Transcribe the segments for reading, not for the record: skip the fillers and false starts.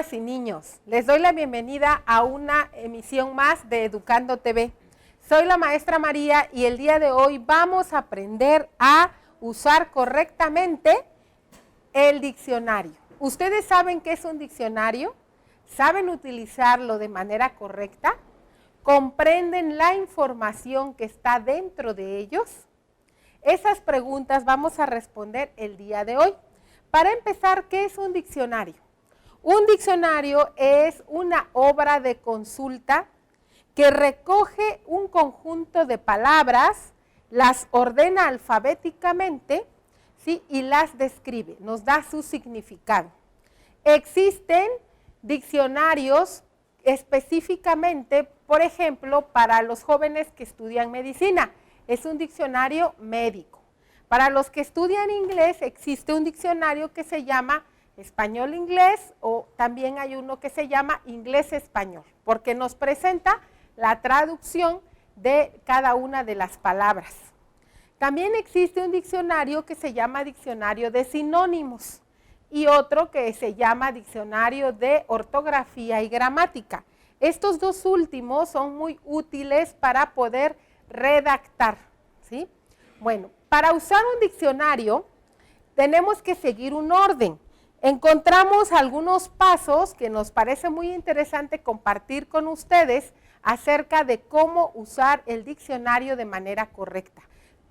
niñas y niños, les doy la bienvenida a una emisión más de Educando TV. Soy la maestra María y el día de hoy vamos a aprender a usar correctamente el diccionario. ¿Ustedes saben qué es un diccionario? ¿Saben utilizarlo de manera correcta? ¿Comprenden la información que está dentro de ellos? Esas preguntas vamos a responder el día de hoy. Para empezar, ¿qué es un diccionario? Un diccionario es una obra de consulta que recoge un conjunto de palabras, las ordena alfabéticamente, ¿sí? Y las describe, nos da su significado. Existen diccionarios específicamente, por ejemplo, para los jóvenes que estudian medicina. Es un diccionario médico. Para los que estudian inglés existe un diccionario que se llama español-inglés o también hay uno que se llama inglés-español, porque nos presenta la traducción de cada una de las palabras. También existe un diccionario que se llama diccionario de sinónimos y otro que se llama diccionario de ortografía y gramática. Estos dos últimos son muy útiles para poder redactar, ¿sí? Bueno, para usar un diccionario tenemos que seguir un orden. Encontramos algunos pasos que nos parece muy interesante compartir con ustedes acerca de cómo usar el diccionario de manera correcta.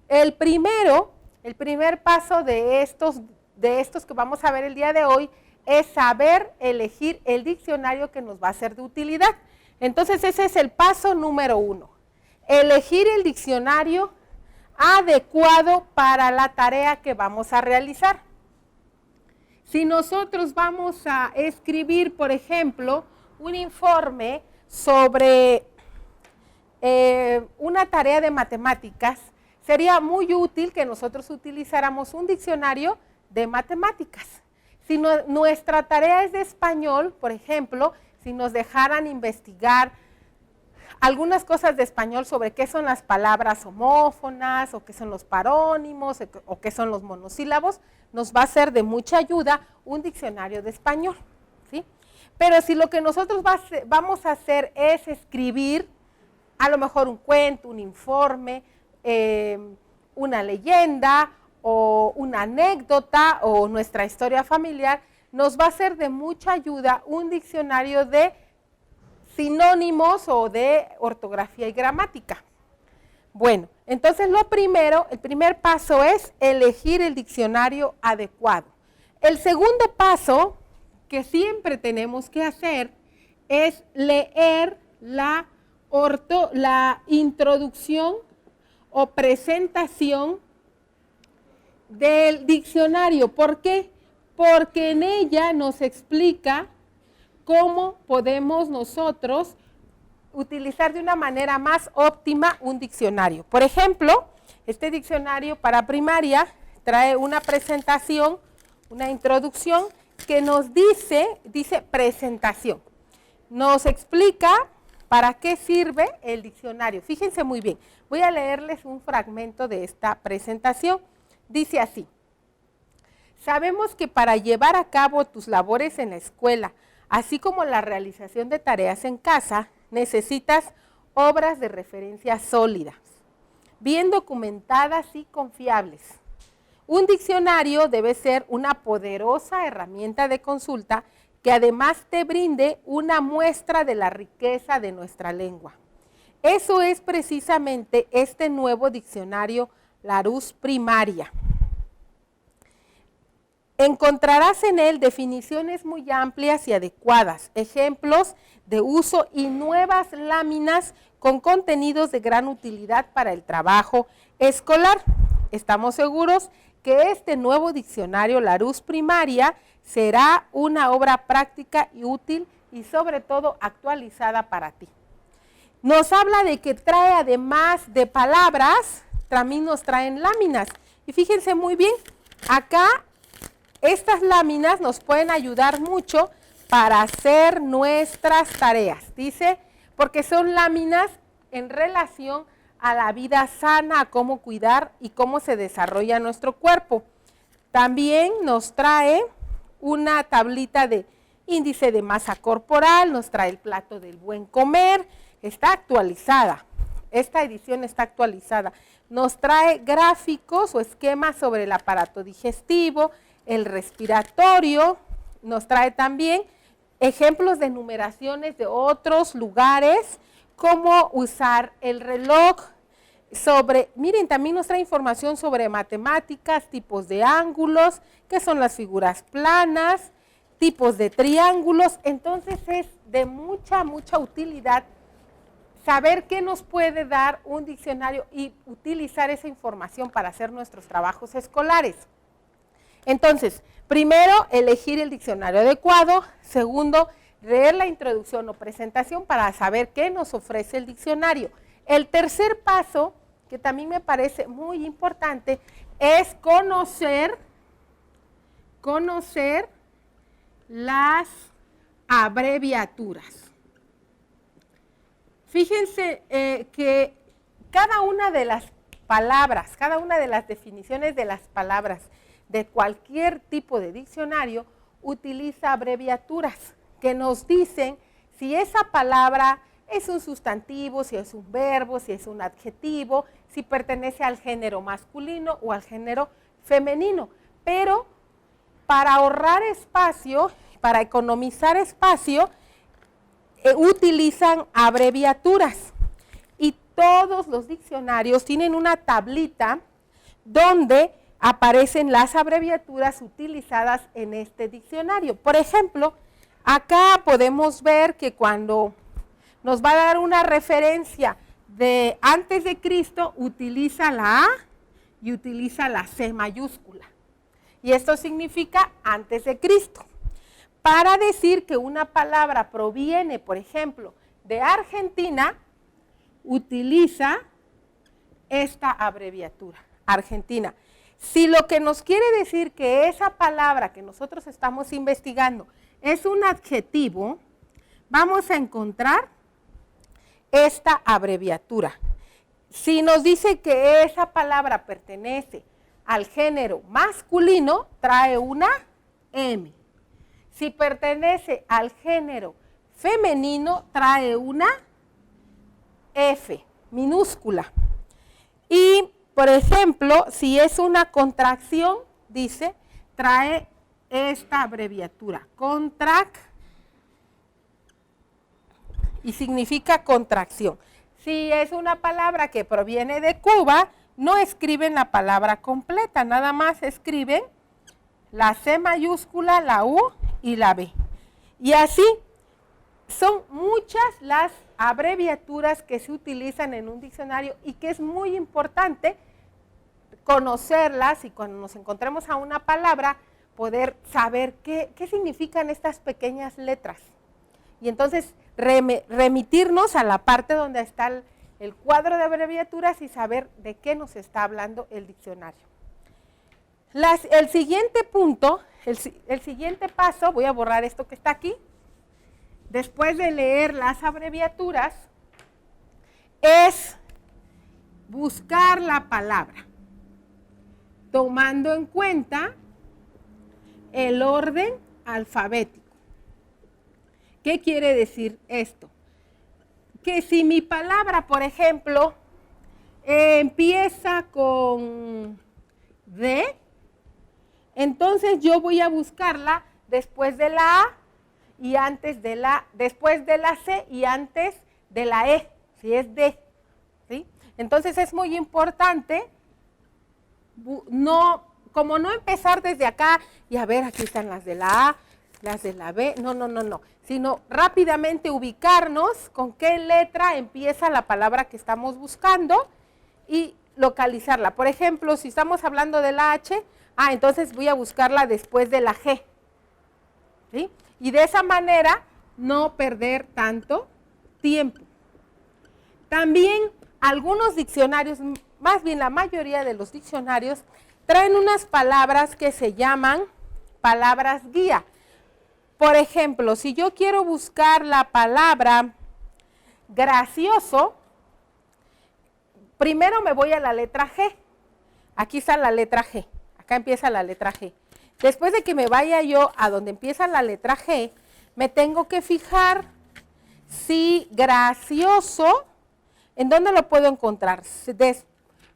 El primer paso de estos que vamos a ver el día de hoy es saber elegir el diccionario que nos va a ser de utilidad. Entonces ese es el paso número 1. Elegir el diccionario adecuado para la tarea que vamos a realizar. Si nosotros vamos a escribir, por ejemplo, un informe sobre una tarea de matemáticas, sería muy útil que nosotros utilizáramos un diccionario de matemáticas. Si nuestra tarea es de español, por ejemplo, si nos dejaran investigar algunas cosas de español sobre qué son las palabras homófonas, o qué son los parónimos, o qué son los monosílabos, nos va a ser de mucha ayuda un diccionario de español, ¿sí? Pero si lo que nosotros vamos a hacer es escribir a lo mejor un cuento, un informe, una leyenda, o una anécdota, o nuestra historia familiar, nos va a ser de mucha ayuda un diccionario de sinónimos o de ortografía y gramática. Bueno, entonces el primer paso es elegir el diccionario adecuado. El segundo paso que siempre tenemos que hacer es leer la introducción o presentación del diccionario. ¿Por qué? Porque en ella nos explica cómo podemos nosotros utilizar de una manera más óptima un diccionario. Por ejemplo, este diccionario para primaria trae una presentación, una introducción que nos dice presentación. Nos explica para qué sirve el diccionario. Fíjense muy bien, voy a leerles un fragmento de esta presentación. Dice así: sabemos que para llevar a cabo tus labores en la escuela, así como la realización de tareas en casa, necesitas obras de referencia sólidas, bien documentadas y confiables. Un diccionario debe ser una poderosa herramienta de consulta que además te brinde una muestra de la riqueza de nuestra lengua. Eso es precisamente este nuevo diccionario Larousse Primaria. Encontrarás en él definiciones muy amplias y adecuadas, ejemplos de uso y nuevas láminas con contenidos de gran utilidad para el trabajo escolar. Estamos seguros que este nuevo diccionario Larousse Primaria será una obra práctica y útil y sobre todo actualizada para ti. Nos habla de que trae además de palabras, también nos traen láminas. Y fíjense muy bien, acá estas láminas nos pueden ayudar mucho para hacer nuestras tareas, dice, porque son láminas en relación a la vida sana, a cómo cuidar y cómo se desarrolla nuestro cuerpo. También nos trae una tablita de índice de masa corporal, nos trae el plato del buen comer, está actualizada, esta edición está actualizada, nos trae gráficos o esquemas sobre el aparato digestivo, el respiratorio, nos trae también ejemplos de numeraciones de otros lugares, cómo usar el reloj, miren, también nos trae información sobre matemáticas, tipos de ángulos, qué son las figuras planas, tipos de triángulos. Entonces es de mucha utilidad saber qué nos puede dar un diccionario y utilizar esa información para hacer nuestros trabajos escolares. Entonces, primero, elegir el diccionario adecuado. Segundo, leer la introducción o presentación para saber qué nos ofrece el diccionario. El tercer paso, que también me parece muy importante, es conocer las abreviaturas. Fíjense que cada una de las palabras, cada una de las definiciones de las palabras de cualquier tipo de diccionario utiliza abreviaturas que nos dicen si esa palabra es un sustantivo, si es un verbo, si es un adjetivo, si pertenece al género masculino o al género femenino. Pero para ahorrar espacio, para economizar espacio, utilizan abreviaturas. Y todos los diccionarios tienen una tablita donde aparecen las abreviaturas utilizadas en este diccionario. Por ejemplo, acá podemos ver que cuando nos va a dar una referencia de antes de Cristo, utiliza la A y utiliza la C mayúscula. Y esto significa antes de Cristo. Para decir que una palabra proviene, por ejemplo, de Argentina, utiliza esta abreviatura, Argentina. Si lo que nos quiere decir que esa palabra que nosotros estamos investigando es un adjetivo, vamos a encontrar esta abreviatura. Si nos dice que esa palabra pertenece al género masculino, trae una M. Si pertenece al género femenino, trae una F minúscula. Y, por ejemplo, si es una contracción, dice, trae esta abreviatura, contract, y significa contracción. Si es una palabra que proviene de Cuba, no escriben la palabra completa, nada más escriben la C mayúscula, la U y la B. Y así son muchas las abreviaturas que se utilizan en un diccionario y que es muy importante conocerlas y cuando nos encontremos a una palabra poder saber qué significan estas pequeñas letras. Y entonces remitirnos a la parte donde está el cuadro de abreviaturas y saber de qué nos está hablando el diccionario. El siguiente punto, el siguiente paso, voy a borrar esto que está aquí, después de leer las abreviaturas, es buscar la palabra, tomando en cuenta el orden alfabético. ¿Qué quiere decir esto? Que si mi palabra, por ejemplo, empieza con D, entonces yo voy a buscarla después de la A y después de la C y antes de la E, si es D, ¿sí? Entonces es muy importante como no empezar desde acá y a ver, aquí están las de la A, las de la B, no, sino rápidamente ubicarnos con qué letra empieza la palabra que estamos buscando y localizarla. Por ejemplo, si estamos hablando de la H, entonces voy a buscarla después de la G, ¿sí? Y de esa manera no perder tanto tiempo. También algunos diccionarios, más bien la mayoría de los diccionarios, traen unas palabras que se llaman palabras guía. Por ejemplo, si yo quiero buscar la palabra gracioso, primero me voy a la letra G. Aquí está la letra G. Acá empieza la letra G. Después de que me vaya yo a donde empieza la letra G, me tengo que fijar si gracioso, ¿en dónde lo puedo encontrar?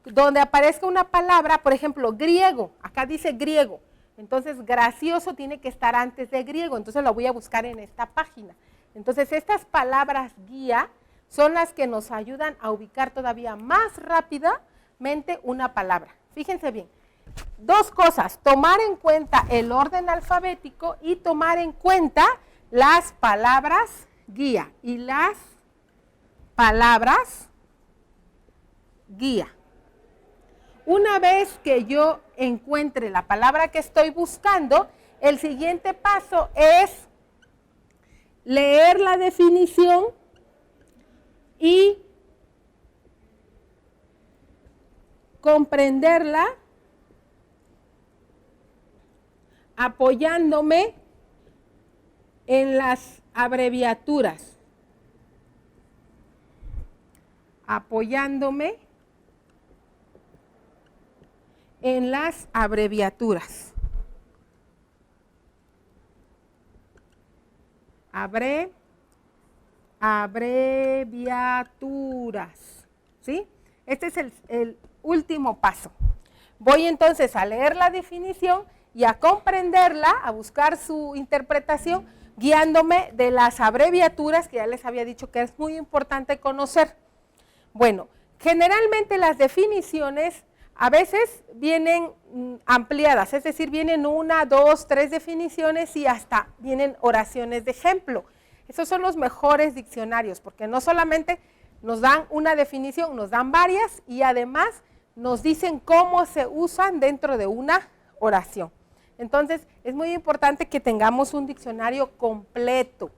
Donde aparezca una palabra, por ejemplo, griego, acá dice griego, entonces gracioso tiene que estar antes de griego, entonces lo voy a buscar en esta página. Entonces estas palabras guía son las que nos ayudan a ubicar todavía más rápidamente una palabra. Fíjense bien, dos cosas, tomar en cuenta el orden alfabético y tomar en cuenta las palabras guía y las palabras guía. Una vez que yo encuentre la palabra que estoy buscando, el siguiente paso es leer la definición y comprenderla apoyándome en las abreviaturas. Apoyándome en las abreviaturas. Abreviaturas. ¿Sí? Este es el último paso. Voy entonces a leer la definición y a comprenderla, a buscar su interpretación, guiándome de las abreviaturas, que ya les había dicho que es muy importante conocer. Bueno, generalmente las definiciones a veces vienen ampliadas, es decir, vienen 1, 2, 3 definiciones y hasta vienen oraciones de ejemplo. Esos son los mejores diccionarios, porque no solamente nos dan una definición, nos dan varias y además nos dicen cómo se usan dentro de una oración. Entonces, es muy importante que tengamos un diccionario completo.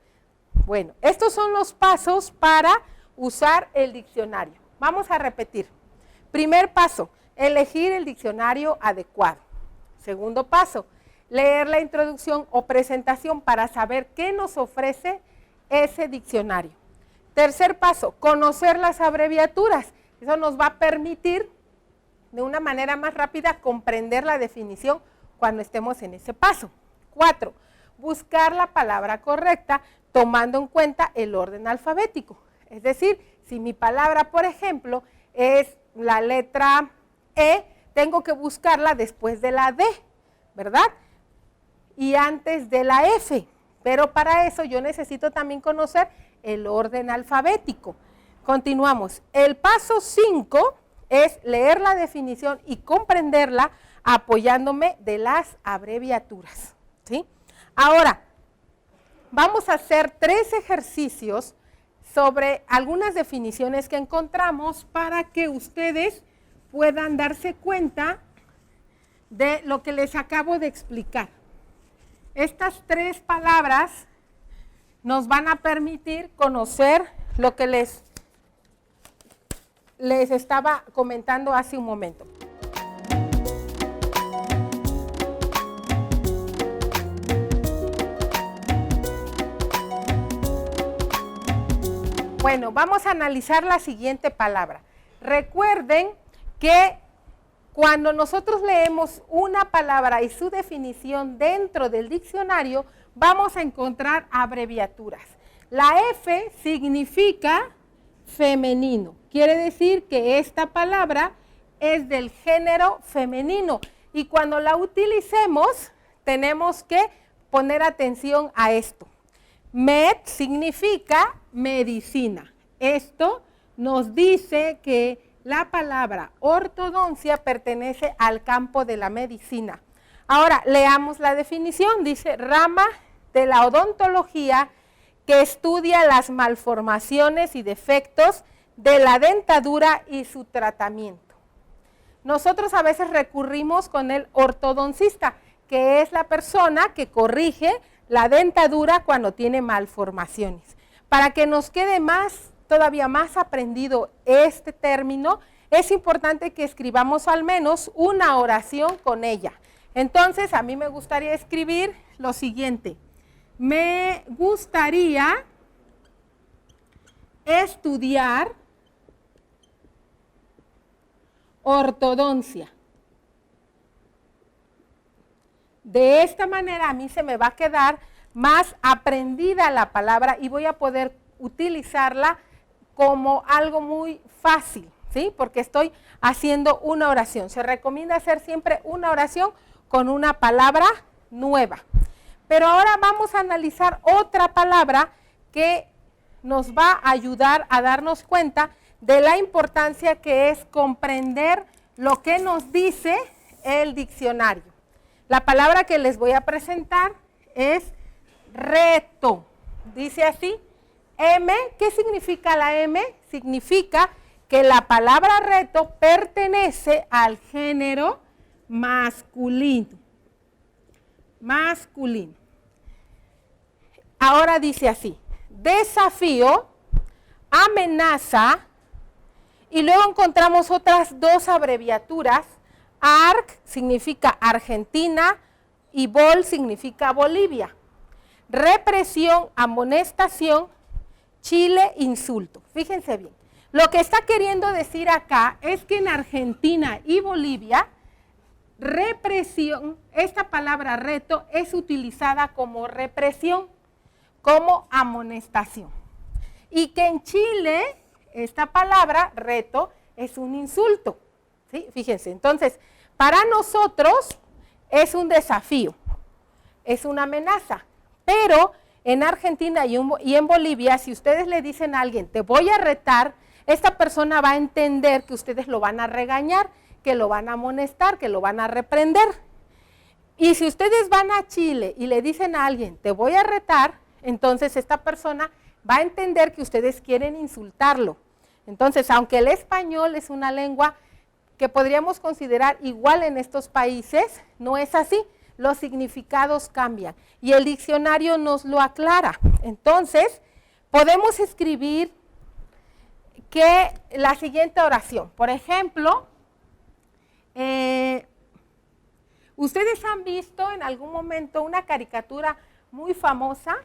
Bueno, estos son los pasos para usar el diccionario. Vamos a repetir. Primer paso, elegir el diccionario adecuado. Segundo paso, leer la introducción o presentación para saber qué nos ofrece ese diccionario. Tercer paso, conocer las abreviaturas. Eso nos va a permitir de una manera más rápida comprender la definición cuando estemos en ese paso. 4, buscar la palabra correcta tomando en cuenta el orden alfabético. Es decir, si mi palabra, por ejemplo, es la letra E, tengo que buscarla después de la D, ¿verdad? Y antes de la F. Pero para eso yo necesito también conocer el orden alfabético. Continuamos. El paso 5 es leer la definición y comprenderla apoyándome de las abreviaturas, ¿sí? Ahora, vamos a hacer 3 ejercicios sobre algunas definiciones que encontramos para que ustedes puedan darse cuenta de lo que les acabo de explicar. Estas 3 palabras nos van a permitir conocer lo que les estaba comentando hace un momento. Bueno, vamos a analizar la siguiente palabra. Recuerden que cuando nosotros leemos una palabra y su definición dentro del diccionario, vamos a encontrar abreviaturas. La F significa femenino. Quiere decir que esta palabra es del género femenino. Y cuando la utilicemos, tenemos que poner atención a esto. Med significa medicina. Esto nos dice que la palabra ortodoncia pertenece al campo de la medicina. Ahora, leamos la definición. Dice, rama de la odontología que estudia las malformaciones y defectos de la dentadura y su tratamiento. Nosotros a veces recurrimos con el ortodoncista, que es la persona que corrige la dentadura cuando tiene malformaciones. Para que nos quede todavía más aprendido este término, es importante que escribamos al menos una oración con ella. Entonces, a mí me gustaría escribir lo siguiente. Me gustaría estudiar ortodoncia. De esta manera a mí se me va a quedar más aprendida la palabra y voy a poder utilizarla como algo muy fácil, ¿sí? Porque estoy haciendo una oración. Se recomienda hacer siempre una oración con una palabra nueva. Pero ahora vamos a analizar otra palabra que nos va a ayudar a darnos cuenta de la importancia que es comprender lo que nos dice el diccionario. La palabra que les voy a presentar es reto. Dice así, M. ¿Qué significa la M? Significa que la palabra reto pertenece al género masculino. Masculino. Ahora dice así, desafío, amenaza, y luego encontramos otras dos abreviaturas. ARC significa Argentina y BOL significa Bolivia. Represión, amonestación, Chile, insulto. Fíjense bien. Lo que está queriendo decir acá es que en Argentina y Bolivia, represión, esta palabra reto es utilizada como represión, como amonestación. Y que en Chile, esta palabra reto es un insulto. ¿Sí? Fíjense, entonces, para nosotros es un desafío, es una amenaza, pero en Argentina y en Bolivia, si ustedes le dicen a alguien, te voy a retar, esta persona va a entender que ustedes lo van a regañar, que lo van a amonestar, que lo van a reprender. Y si ustedes van a Chile y le dicen a alguien, te voy a retar, entonces esta persona va a entender que ustedes quieren insultarlo. Entonces, aunque el español es una lengua que podríamos considerar igual en estos países, no es así, los significados cambian y el diccionario nos lo aclara. Entonces, podemos escribir que la siguiente oración, por ejemplo, ustedes han visto en algún momento una caricatura muy famosa,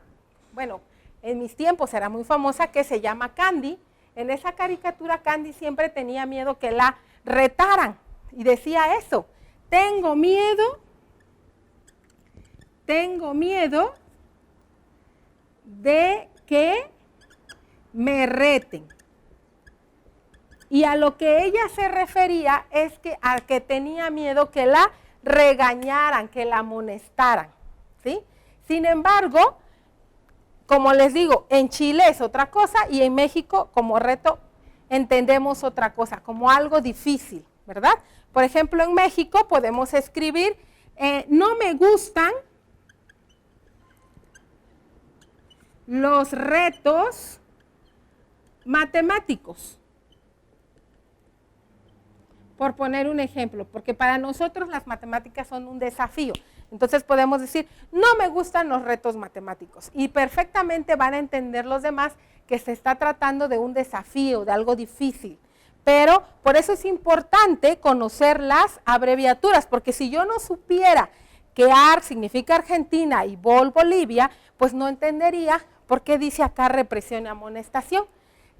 bueno, en mis tiempos era muy famosa, que se llama Candy. En esa caricatura Candy siempre tenía miedo que la retaran y decía eso, tengo miedo de que me reten. Y a lo que ella se refería es que a que tenía miedo que la regañaran, que la amonestaran, ¿sí? Sin embargo, como les digo, en Chile es otra cosa y en México como reto entendemos otra cosa, como algo difícil, ¿verdad? Por ejemplo, en México podemos escribir, no me gustan los retos matemáticos, por poner un ejemplo, porque para nosotros las matemáticas son un desafío. Entonces podemos decir, no me gustan los retos matemáticos y perfectamente van a entender los demás que se está tratando de un desafío, de algo difícil. Pero por eso es importante conocer las abreviaturas, porque si yo no supiera que ARC significa Argentina y BOL Bolivia, pues no entendería por qué dice acá represión y amonestación.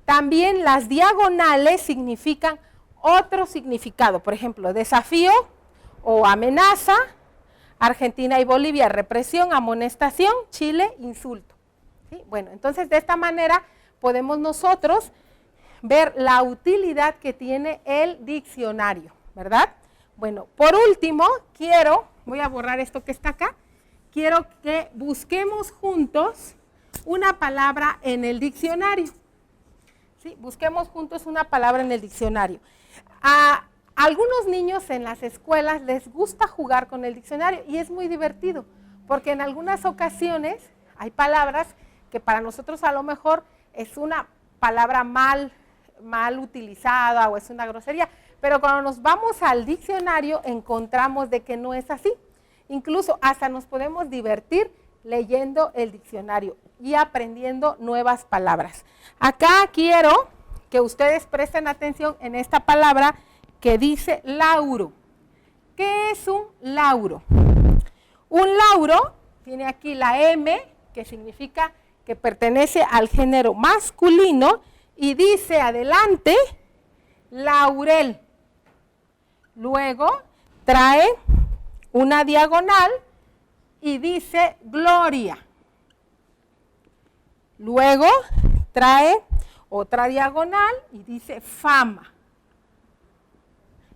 También las diagonales significan otro significado, por ejemplo, desafío o amenaza, Argentina y Bolivia, represión, amonestación, Chile, insulto. ¿Sí? Bueno, entonces de esta manera podemos nosotros ver la utilidad que tiene el diccionario, ¿verdad? Bueno, por último, voy a borrar esto que está acá, quiero que busquemos juntos una palabra en el diccionario. ¿Sí? Busquemos juntos una palabra en el diccionario. A algunos niños en las escuelas les gusta jugar con el diccionario y es muy divertido, porque en algunas ocasiones hay palabras que para nosotros a lo mejor es una palabra mal utilizada o es una grosería, pero cuando nos vamos al diccionario encontramos de que no es así. Incluso hasta nos podemos divertir leyendo el diccionario y aprendiendo nuevas palabras. Acá quiero que ustedes presten atención en esta palabra que dice lauro. ¿Qué es un lauro? Un lauro tiene aquí la M, que significa que pertenece al género masculino, y dice adelante laurel. Luego trae una diagonal y dice gloria. Luego trae otra diagonal y dice fama.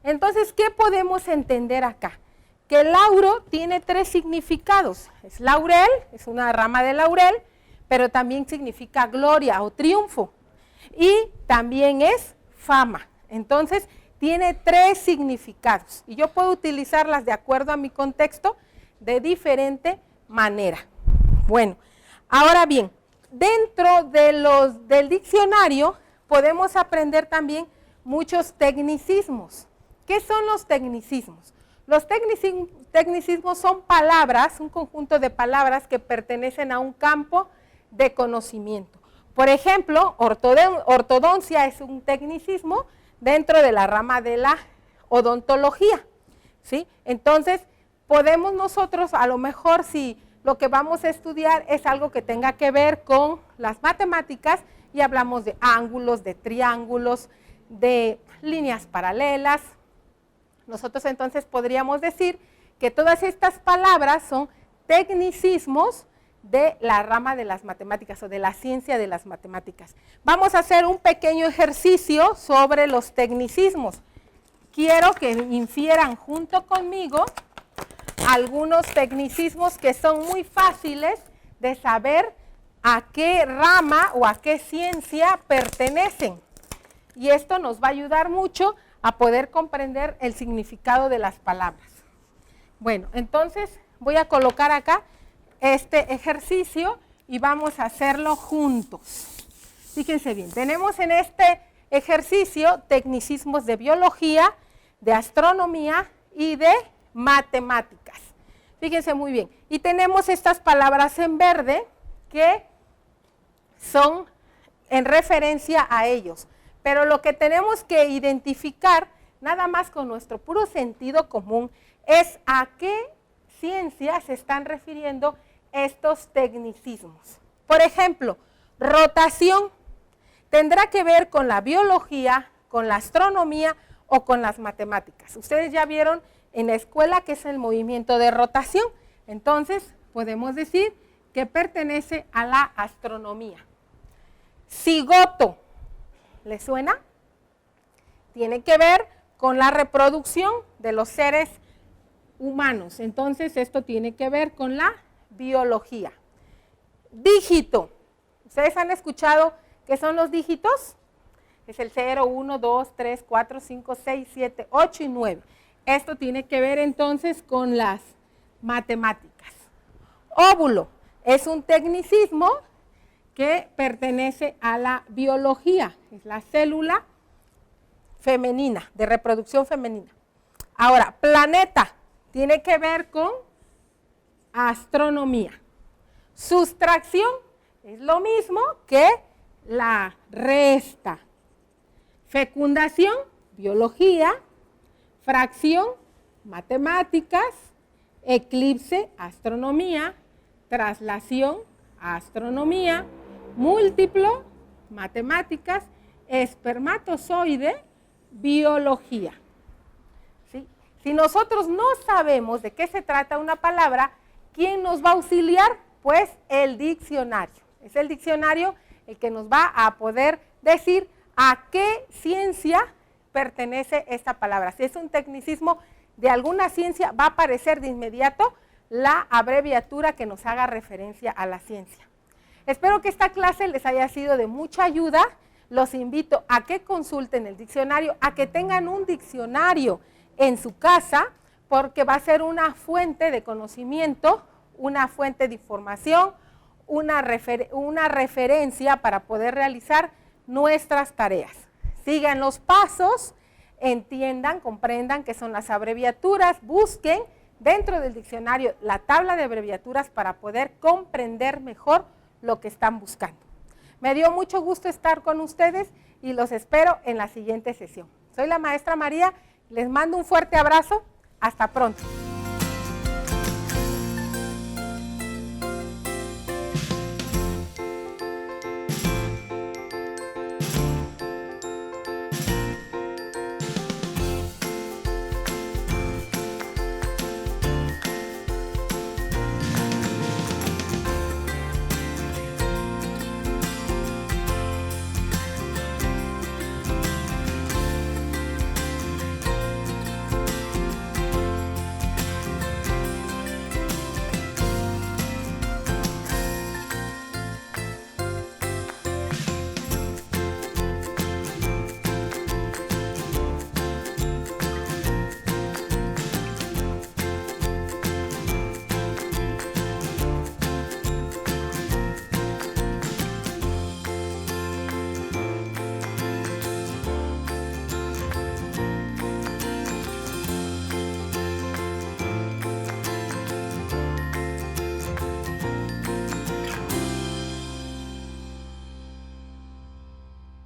Entonces, ¿qué podemos entender acá? Que el lauro tiene 3 significados. Es laurel, es una rama de laurel, pero también significa gloria o triunfo. Y también es fama. Entonces, tiene 3 significados. Y yo puedo utilizarlas de acuerdo a mi contexto de diferente manera. Bueno, ahora bien, dentro del diccionario podemos aprender también muchos tecnicismos. ¿Qué son los tecnicismos? Los tecnicismos son palabras, un conjunto de palabras que pertenecen a un campo de conocimiento. Por ejemplo, ortodoncia es un tecnicismo dentro de la rama de la odontología, ¿sí? Entonces, podemos nosotros, a lo mejor si lo que vamos a estudiar es algo que tenga que ver con las matemáticas y hablamos de ángulos, de triángulos, de líneas paralelas, nosotros entonces podríamos decir que todas estas palabras son tecnicismos de la rama de las matemáticas o de la ciencia de las matemáticas. Vamos a hacer un pequeño ejercicio sobre los tecnicismos. Quiero que infieran junto conmigo algunos tecnicismos que son muy fáciles de saber a qué rama o a qué ciencia pertenecen. Y esto nos va a ayudar mucho a poder comprender el significado de las palabras. Bueno, entonces voy a colocar acá este ejercicio y vamos a hacerlo juntos. Fíjense bien, tenemos en este ejercicio tecnicismos de biología, de astronomía y de matemáticas. Fíjense muy bien. Y tenemos estas palabras en verde que son en referencia a ellos. Pero lo que tenemos que identificar, nada más con nuestro puro sentido común, es a qué ciencia se están refiriendo estos tecnicismos. Por ejemplo, rotación tendrá que ver con la biología, con la astronomía o con las matemáticas. Ustedes ya vieron en la escuela qué es el movimiento de rotación. Entonces, podemos decir que pertenece a la astronomía. Cigoto. ¿Le suena? Tiene que ver con la reproducción de los seres humanos. Entonces, esto tiene que ver con la biología. Dígito. ¿Ustedes han escuchado qué son los dígitos? Es el 0, 1, 2, 3, 4, 5, 6, 7, 8 y 9. Esto tiene que ver entonces con las matemáticas. Óvulo es un tecnicismo que pertenece a la biología, es la célula femenina, de reproducción femenina. Ahora, planeta, tiene que ver con astronomía. Sustracción es lo mismo que la resta. Fecundación, biología. Fracción, matemáticas. Eclipse, astronomía. Traslación, astronomía. Múltiplo, matemáticas. Espermatozoide, biología. ¿Sí? Si nosotros no sabemos de qué se trata una palabra, ¿quién nos va a auxiliar? Pues el diccionario. Es el diccionario el que nos va a poder decir a qué ciencia pertenece esta palabra. Si es un tecnicismo de alguna ciencia, va a aparecer de inmediato la abreviatura que nos haga referencia a la ciencia. Espero que esta clase les haya sido de mucha ayuda. Los invito a que consulten el diccionario, a que tengan un diccionario en su casa, porque va a ser una fuente de conocimiento, una fuente de información, una referencia para poder realizar nuestras tareas. Sigan los pasos, entiendan, comprendan qué son las abreviaturas, busquen dentro del diccionario la tabla de abreviaturas para poder comprender mejor lo que están buscando. Me dio mucho gusto estar con ustedes y los espero en la siguiente sesión. Soy la maestra María, les mando un fuerte abrazo, hasta pronto.